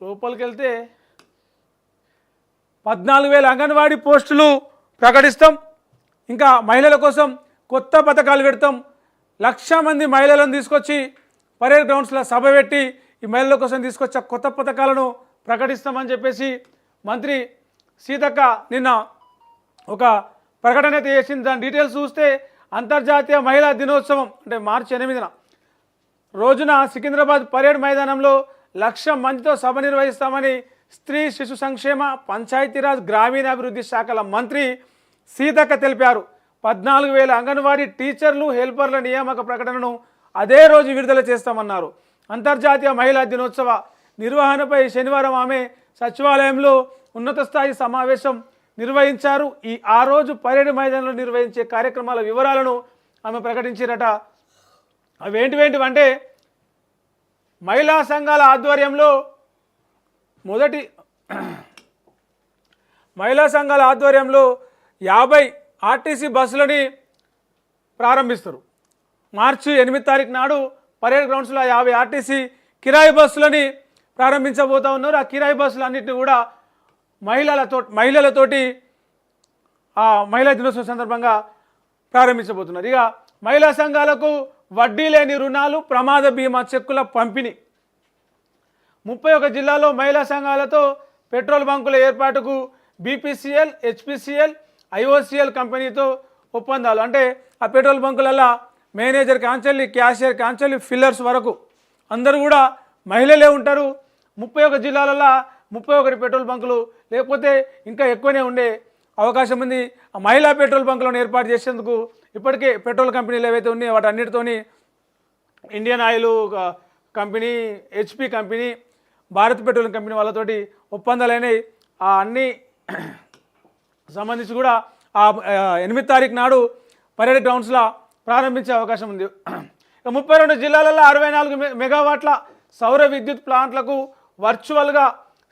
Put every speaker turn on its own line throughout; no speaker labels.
లోపలికి వెళ్తే 14,000 అంగన్వాడీ పోస్టులు ప్రకటిస్తాం, ఇంకా మహిళల కోసం కొత్త పథకాలు పెడతాం, 1,00,000 మంది మహిళలను తీసుకొచ్చి పరేడ్ గ్రౌండ్స్లో సభ పెట్టి ఈ మహిళల కోసం తీసుకొచ్చే కొత్త పథకాలను ప్రకటిస్తామని చెప్పేసి మంత్రి సీతక్క నిన్న ఒక ప్రకటన అయితే చేసింది. దాని డీటెయిల్స్ చూస్తే అంతర్జాతీయ మహిళా దినోత్సవం అంటే మార్చి 8న రోజున సికింద్రాబాద్ పరేడ్ మైదానంలో 1,00,000 మందితో సభ నిర్వహిస్తామని స్త్రీ శిశు సంక్షేమ పంచాయతీరాజ్ గ్రామీణాభివృద్ధి శాఖల మంత్రి సీతక్క తెలిపారు. 14,000 అంగన్వాడీ టీచర్లు హెల్పర్ల నియామక ప్రకటనను అదే రోజు విడుదల చేస్తామన్నారు. అంతర్జాతీయ మహిళా దినోత్సవ నిర్వహణపై శనివారం ఆమె సచివాలయంలో ఉన్నత స్థాయి సమావేశం నిర్వహించారు. ఆ రోజు పరేడ్ మైదానంలో నిర్వహించే కార్యక్రమాల వివరాలను ఆమె ప్రకటించారట. అవేంటివంటే మహిళా సంఘాల ఆధ్వర్యంలో మహిళా సంఘాల ఆధ్వర్యంలో 50 ఆర్టీసీ బస్సులని ప్రారంభిస్తారు. మార్చి 8 నాడు పరేడ్ గ్రౌండ్స్లో 50 ఆర్టీసీ కిరాయి బస్సులని ప్రారంభించబోతూ ఉన్నారు. ఆ కిరాయి బస్సులన్నింటినీ కూడా మహిళలతోటి ఆ మహిళా దినోత్సవం సందర్భంగా ప్రారంభించబోతున్నారు. ఇక మహిళా సంఘాలకు వడ్డీ లేని రుణాలు, ప్రమాద బీమా చెక్కుల పంపిణీ. 31 జిల్లాలో మహిళా సంఘాలతో పెట్రోల్ బంకుల ఏర్పాటుకు బీపీసీఎల్, హెచ్పీసీఎల్, ఐఓసీఎల్ కంపెనీతో ఒప్పందాలు. అంటే ఆ పెట్రోల్ బంకులలో మేనేజర్ కాంచెల్లి, క్యాషియర్ కాంచెల్లి, ఫిల్లర్స్ వరకు అందరూ కూడా మహిళలే ఉంటారు. 31 జిల్లాలలో 31 పెట్రోల్ బంకులు, లేకపోతే ఇంకా ఎక్కువనే ఉండే అవకాశం ఉంది. ఆ మహిళా పెట్రోల్ బంకులను ఏర్పాటు చేసేందుకు ఇప్పటికే పెట్రోల్ కంపెనీలు ఏవైతే ఉన్నాయో వాటి అన్నిటితోని Indian oil company, HP company, Bharat petroleum company వాళ్ళతోటి ఒప్పందాలైనవి. ఆ అన్ని సంబంధించి కూడా ఆ 8 తారీఖు నాడు పరేడ్ గ్రౌండ్స్లో ప్రారంభించే అవకాశం ఉంది. 32 జిల్లాలలో 64 మెగావాట్ల సౌర విద్యుత్ ప్లాంట్లకు వర్చువల్గా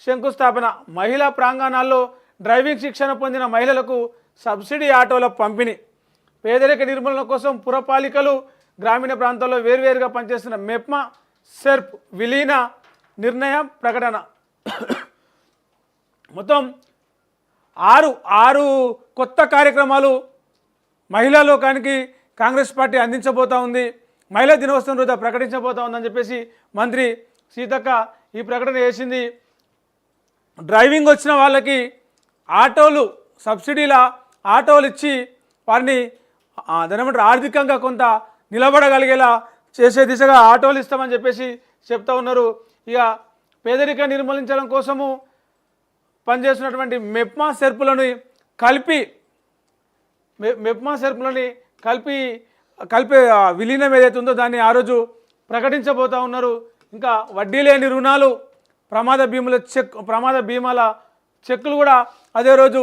శంకుస్థాపన. మహిళా ప్రాంగణాల్లో డ్రైవింగ్ శిక్షణ పొందిన మహిళలకు సబ్సిడీ ఆటోల పంపిణీ. పేదరిక నిర్మూలన కోసం పురపాలికలు, గ్రామీణ ప్రాంతాల్లో వేర్వేరుగా పనిచేస్తున్న మెప్మా, సెర్ప్ విలీన నిర్ణయం ప్రకటన. మొత్తం 6 కొత్త కార్యక్రమాలు మహిళా లోకానికి కాంగ్రెస్ పార్టీ అందించబోతా ఉంది. మహిళా దినోత్సవం రోజు ప్రకటించబోతా ఉందని చెప్పేసి మంత్రి సీతక్క ఈ ప్రకటన చేసింది. డ్రైవింగ్ వచ్చిన వాళ్ళకి ఆటోలు, సబ్సిడీల ఆటోలు ఇచ్చి వారిని దానిమంటారు ఆర్థికంగా కొంత నిలబడగలిగేలా చేసే దిశగా ఆటోలు ఇస్తామని చెప్పేసి చెప్తా ఉన్నారు. ఇక పేదరిక నిర్మూలించడం కోసము పనిచేస్తున్నటువంటి మెప్మా సెర్పులను కలిపి విలీనం ఏదైతే ఉందో దాన్ని ఆ రోజు ప్రకటించబోతూ ఉన్నారు. ఇంకా వడ్డీ లేని రుణాలు, ప్రమాద బీమాల చెక్కులు కూడా అదే రోజు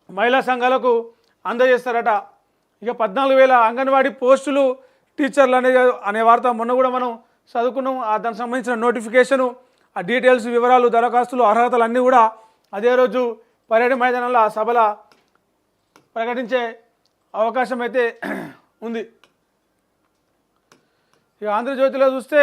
మహిళా సంఘాలకు అందజేస్తారట. ఇక 14,000 అంగన్వాడీ పోస్టులు టీచర్లు అనే వార్త మొన్న కూడా మనం చదువుకున్నాం. దానికి సంబంధించిన నోటిఫికేషను, ఆ డీటెయిల్స్, వివరాలు, దరఖాస్తులు, అర్హతలు అన్నీ కూడా అదే రోజు పరేడ్ మైదానంలో ఆ సభలో ప్రకటించే అవకాశం అయితే ఉంది. ఇక ఆంధ్రజ్యోతిలో చూస్తే